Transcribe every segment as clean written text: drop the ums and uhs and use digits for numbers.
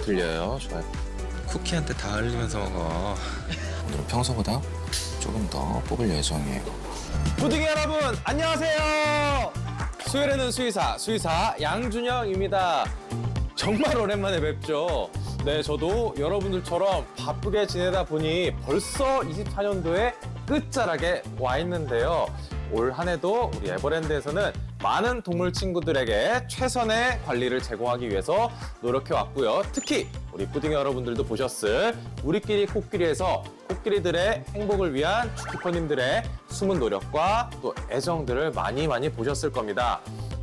들려요. 좋아요. 쿠키한테 다 흘리면서 먹어. 오늘은 평소보다 조금 더 뽑을 예정이에요. 부득이 여러분 안녕하세요. 수요일에는 수의사 양준영입니다. 정말 오랜만에 뵙죠. 네, 저도 여러분들처럼 바쁘게 지내다 보니 벌써 24년도에 끝자락에 와 있는데요. 올 한 해도 우리 에버랜드에서는 많은 동물 친구들에게 최선의 관리를 제공하기 위해서 노력해 왔고요. 특히 우리 푸딩 여러분들도 보셨을 우리끼리 코끼리에서 코끼리들의 행복을 위한 주키퍼님들의 숨은 노력과 또 애정들을 많이 보셨을 겁니다.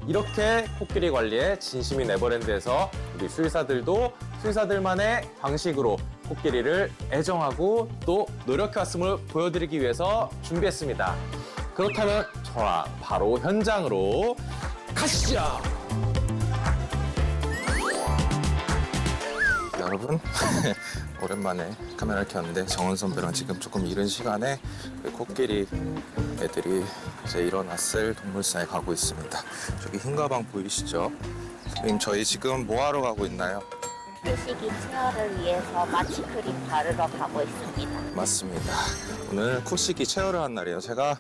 이렇게 코끼리 관리에 진심인 에버랜드에서 우리 수의사들도 수의사들만의 방식으로 코끼리를 애정하고 또 노력해왔음을 보여드리기 위해서 준비했습니다. 그렇다면 저와 바로 현장으로 가시죠! 여러분 오랜만에 카메라를 켰는데 정은 선배랑 지금 조금 이른 시간에 그 코끼리 애들이 이제 일어났을 동물사에 가고 있습니다. 저기 흰 가방 보이시죠? 선생님, 저희 지금 뭐 하러 가고 있나요? 휴식이 체어를 위해서 마취크림 바르러 가고 있습니다. 맞습니다. 오늘 코끼리 체어를 한 날이에요. 제가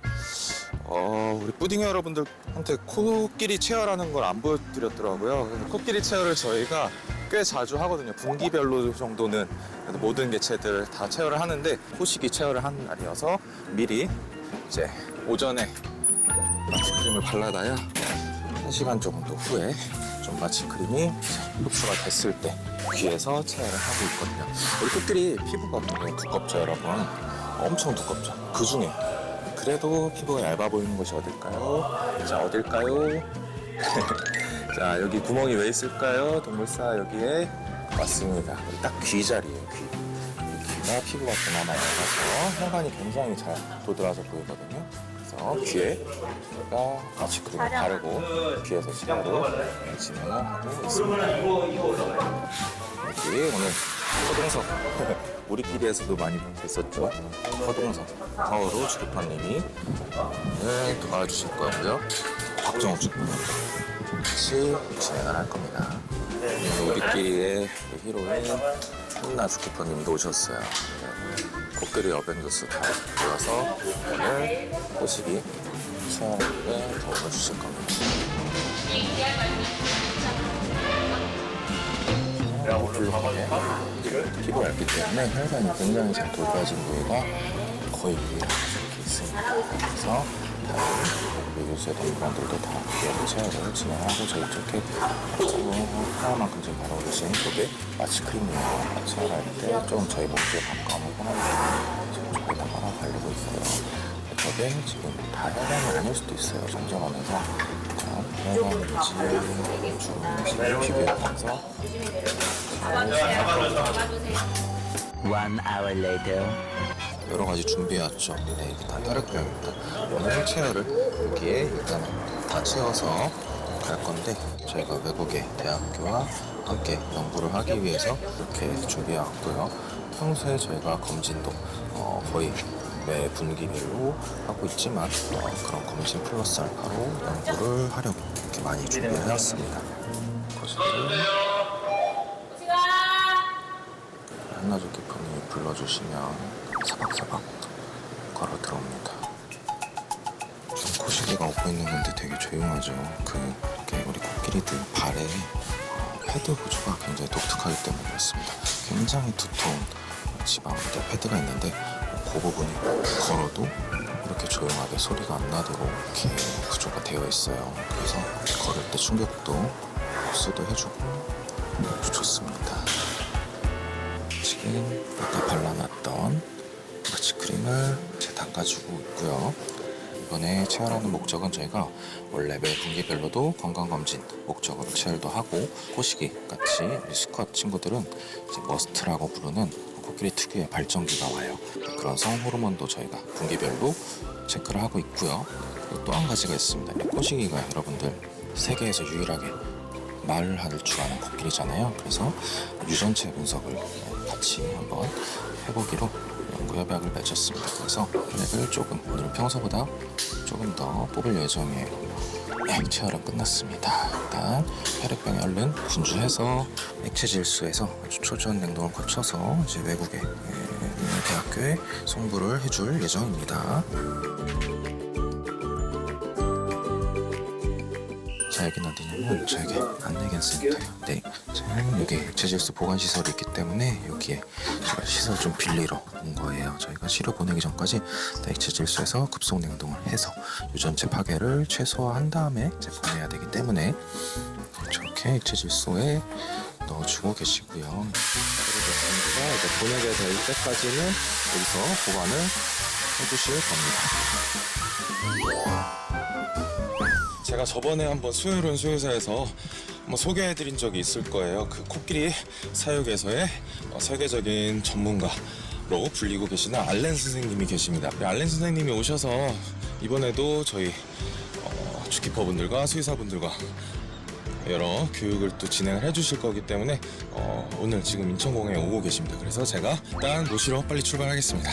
우리 푸딩 여러분들한테 코끼리 체어라는 걸 안 보여드렸더라고요. 그래서 코끼리 체어를 저희가 꽤 자주 하거든요. 분기별로 정도는 모든 개체들 다 체어를 하는데 코끼리 체어를 한 날이어서 미리 이제 오전에 마취크림을 발라놔야 1시간 정도 후에 좀 마취크림이 흡수가 됐을 때 귀에서 체어를 하고 있거든요. 우리 코끼리 피부가 굉장히 두껍죠, 여러분. 엄청 두껍죠. 그 중에 그래도 피부가 얇아 보이는 곳이 어딜까요? 자, 어딜까요? 자, 여기 구멍이 왜 있을까요? 동물사 여기에 맞습니다. 딱 귀 자리예요, 귀. 이 귀가 피부가 그나마 얇아서 혈관이 굉장히 잘 도드라져 보이거든요. 그래서 귀에 제가 마취크림을 바르고 귀에서 치료를 진행을 하고 있습니다. 여기 오늘 허동석 우리끼리에서도 많이 봤었죠. 허동석 파워로 주키퍼님이 오늘 도와주실 거고요. 박정욱 주키퍼님 같이 진행을 할 겁니다. 우리끼리의 히로인 혼나 주키퍼님도 오셨어요. 코끼리 어벤져스 다 모여서 오늘 호식이 체험에 도움을 주실 겁니다. 피부가 얇기 때문에 혈관이 굉장히 잘 돌아진 부위가 거의 유일하게 이렇게 있습니다. 그래서 다른 유수의 동물들도 다 귀에서 체어를 진행하고 저희 이렇게 하나만큼 지금 바라보신 쪽에 마취크림이에요. 체어할 때 좀 저희 몸집에 가까움을 원하는 지금 저기다가 바르고 있어요. 저게 지금 다 혈관이 아닐 수도 있어요. 점점하면서 혈관인지 중인지 비교하면서 One hour later. 여러 가지 준비해왔죠. 네, 이게 다 혈액형입니다. 오늘 체어를 여기에 일단 다 채워서 갈 건데 저희가 외국의 대학교와 함께 연구를 하기 위해서 이렇게 준비해왔고요. 평소에 저희가 검진도 거의 매 분기별로 하고 있지만 그런 검진 플러스 알파로 연구를 하려고 이렇게 많이 준비해왔습니다. 한나조 키퍼님이 불러주시면 사박사박 걸어 들어옵니다. 좀 코시기가 없고 있는 건데 되게 조용하죠. 이렇게 우리 코끼리들 발에 패드 구조가 굉장히 독특하기 때문에 그렇습니다. 굉장히 두터운 지방 패드가 있는데 그 부분이 걸어도 이렇게 조용하게 소리가 안 나도록 이렇게 구조가 되어 있어요. 그래서 걸을 때 충격도 흡수도 해주고 아주 좋습니다. 지금 아까 발라놨던 마취크림을 이제 닦아주고 있고요. 이번에 체열하는 목적은 저희가 원래 매 분기별로도 건강검진 목적으로 체열도 하고 코시기 같이 우리 수컷 친구들은 이제 머스트라고 부르는 코끼리 특유의 발정기가 와요. 그런 성호르몬도 저희가 분기별로 체크를 하고 있고요. 그리고 또 한 가지가 있습니다. 코시기가 여러분들 세계에서 유일하게 말을 할 줄 아는 코끼리잖아요. 그래서 유전체 분석을 같이 한번 해보기로 연구 협약을 맺었습니다. 그래서 혈액을 조금 오늘은 평소보다 조금 더 뽑을 예정이에요. 네, 체열은 끝났습니다. 일단 혈액병에 얼른 분주해서 액체 질소에서 아주 초저온 냉동을 거쳐서 이제 외국에 있는 대학교에 송부를 해줄 예정입니다. 자, 여기는 어디냐면 저에게 안내견센터예요. 네, 자, 여기 액체질소 보관시설이 있기 때문에 여기에 제가 시설 좀 빌리러 온 거예요. 저희가 치료 보내기 전까지 액체질소에서 급속 냉동을 해서 유전체 파괴를 최소화한 다음에 이제 보내야 되기 때문에 이렇게 액체질소에 넣어주고 계시고요. 그렇습니다. 이제 보내게 될 때까지는 여기서 보관을 해주실 겁니다. 제가 저번에 한번 수요일은 수요사에서 한번 소개해드린 적이 있을 거예요. 그 코끼리 사육에서의 세계적인 전문가로 불리고 계시는 알렌 선생님이 계십니다. 알렌 선생님이 오셔서 이번에도 저희 주키퍼분들과 수의사분들과 여러 교육을 또 진행을 해주실 거기 때문에 오늘 지금 인천공항에 오고 계십니다. 그래서 제가 일단 모시러 빨리 출발하겠습니다.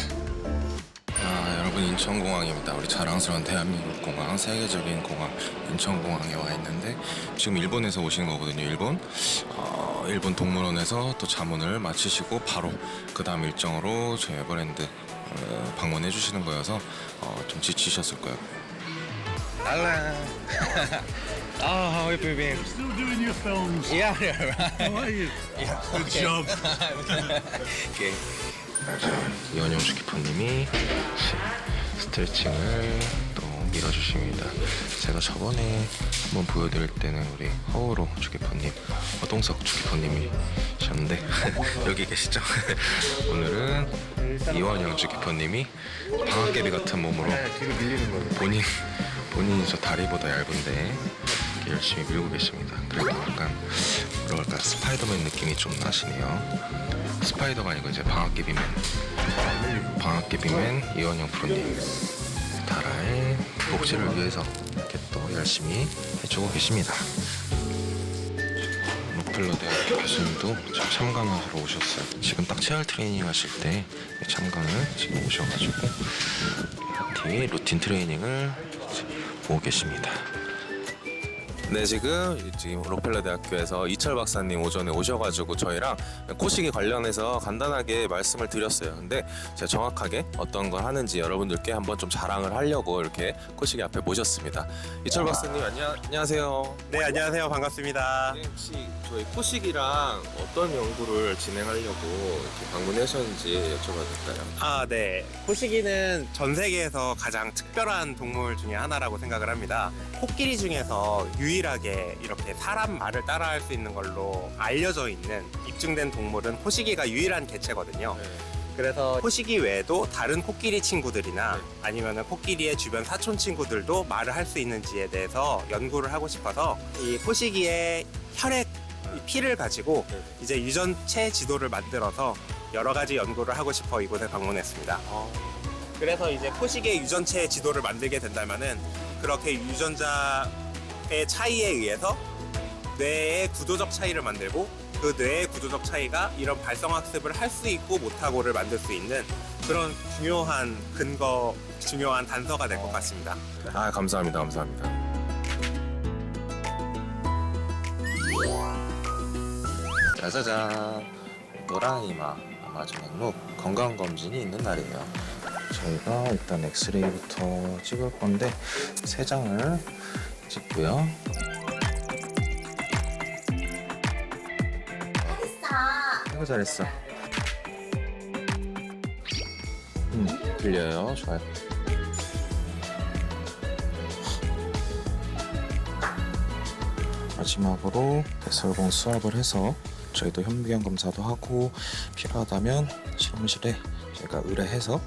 여러분, 인천공항입니다. 우리 자랑스러운 대한민국 공항, 세계적인 공항 인천공항에 와 있는데 지금 일본에서 오시는 거거든요. 일본 동물원에서 또 자문을 마치시고 바로 그 다음 일정으로 저희 에버랜드 방문해 주시는 거여서 좀 지치셨을 거예요. 알라. How have you been? Still doing your films. Yeah. How are you? Good job. 오케이. 이원영 주키퍼님이 스트레칭을 또 밀어주십니다. 제가 저번에 한번 보여드릴 때는 우리 허우로 주키퍼님, 허동석 주키퍼님이셨는데 여기 계시죠? 오늘은 이원영 주키퍼님이 방학개비 같은 몸으로 본인이 저 다리보다 얇은데 이렇게 열심히 밀고 계십니다. 그래도 약간 뭐랄까 스파이더맨 느낌이 좀 나시네요. 스파이더가 아니고 이제 방학개비맨 이원영 프로님 다라의 복지를 위해서 이렇게 또 열심히 해주고 계십니다. 록펠러 대학교 교수님도 지금 참관하러 오셨어요. 지금 딱 체열 트레이닝 하실 때 참관을 지금 오셔가지고 하티 루틴 트레이닝을 보고 계십니다. 네, 지금 록펠러 대학교에서 이철 박사님 오전에 오셔가지고 저희랑 코시기 관련해서 간단하게 말씀을 드렸어요. 근데 제가 정확하게 어떤 걸 하는지 여러분들께 한번 좀 자랑을 하려고 이렇게 코시기 앞에 모셨습니다. 이철 박사님 안녕하세요. 네, 안녕하세요. 반갑습니다. 혹시 저희 코시기랑 어떤 연구를 진행하려고 이렇게 방문하셨는지 여쭤봐도 될까요? 네. 코시기는 전 세계에서 가장 특별한 동물 중에 하나라고 생각을 합니다. 코끼리 중에서 유일하게 이렇게 사람 말을 따라할 수 있는 걸로 알려져 있는 입증된 동물은 코시기가 유일한 개체거든요. 그래서 코시기 외에도 다른 코끼리 친구들이나 아니면 코끼리의 주변 사촌 친구들도 말을 할 수 있는지에 대해서 연구를 하고 싶어서 이 코시기의 혈액 피를 가지고 이제 유전체 지도를 만들어서 여러 가지 연구를 하고 싶어 이곳에 방문했습니다. 그래서 이제 코시기의 유전체 지도를 만들게 된다면은 그렇게 유전자의 차이에 의해서 뇌의 구조적 차이를 만들고 그 뇌의 구조적 차이가 이런 발성학습을 할 수 있고 못하고를 만들 수 있는 그런 중요한 중요한 단서가 될 것 같습니다. 감사합니다. 짜자잔, 노랑 이마 아마존 행록 건강검진이 있는 날이에요. 저희가 일단 엑스레이부터 찍을 건데 3장을 찍고요. 아이고 잘했어. 들려요. 좋아요. 마지막으로 대설공 수압을 해서 저희도 현미경 검사도 하고 필요하다면 실험실에 저희가 의뢰해서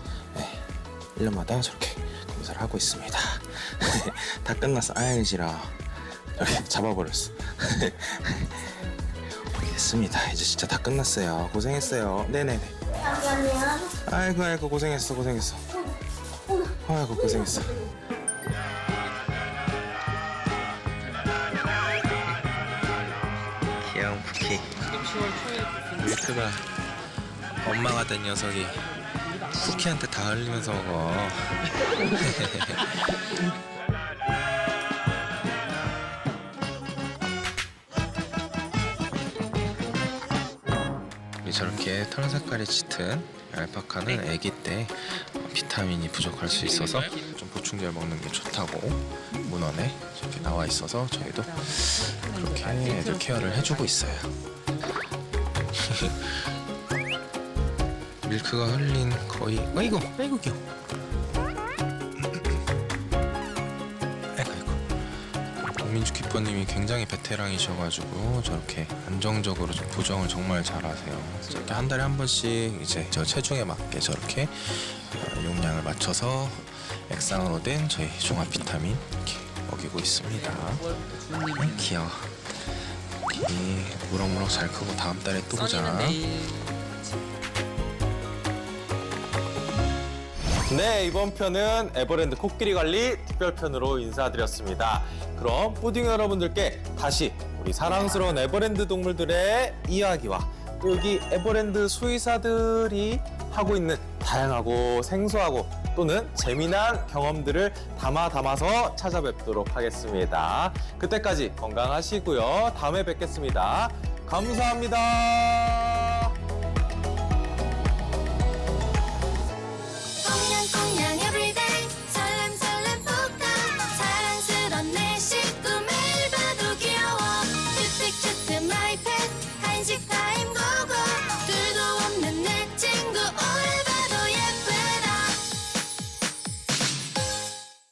1년마다 저렇게 검사를 하고 있습니다. 다 끝났어. 아이지라 여기 잡아버렸어. 됐습니다. 이제 진짜 다 끝났어요. 고생했어요. 네네네. 아이고 고생했어. 아이고 고생했어. 귀여운 쿠키. 유튜브가 엄마가 된 녀석이 쿠키한테 다 흘리면서 먹어. 우리 저렇게 털 색깔이 짙은 알파카는 아기 때 비타민이 부족할 수 있어서 좀 보충제를 먹는 게 좋다고 문헌에 저렇게 나와 있어서 저희도 그렇게 애들 케어를 해주고 있어요. 밀크가 흘린 거의 아이고 귀여워. 민주 기뻐님이 굉장히 베테랑이셔가지고 저렇게 안정적으로 좀 보정을 정말 잘하세요. 이렇게 한 달에 한 번씩 이제 저 체중에 맞게 저렇게 용량을 맞춰서 액상으로 된 저희 종합 비타민 이렇게 먹이고 있습니다. 귀여워. 무럭무럭 잘 크고 다음 달에 또 보자. 네, 이번 편은 에버랜드 코끼리 관리 특별편으로 인사드렸습니다. 그럼 푸딩 여러분들께 다시 우리 사랑스러운 에버랜드 동물들의 이야기와 또 여기 에버랜드 수의사들이 하고 있는 다양하고 생소하고 또는 재미난 경험들을 담아서 찾아뵙도록 하겠습니다. 그때까지 건강하시고요. 다음에 뵙겠습니다. 감사합니다.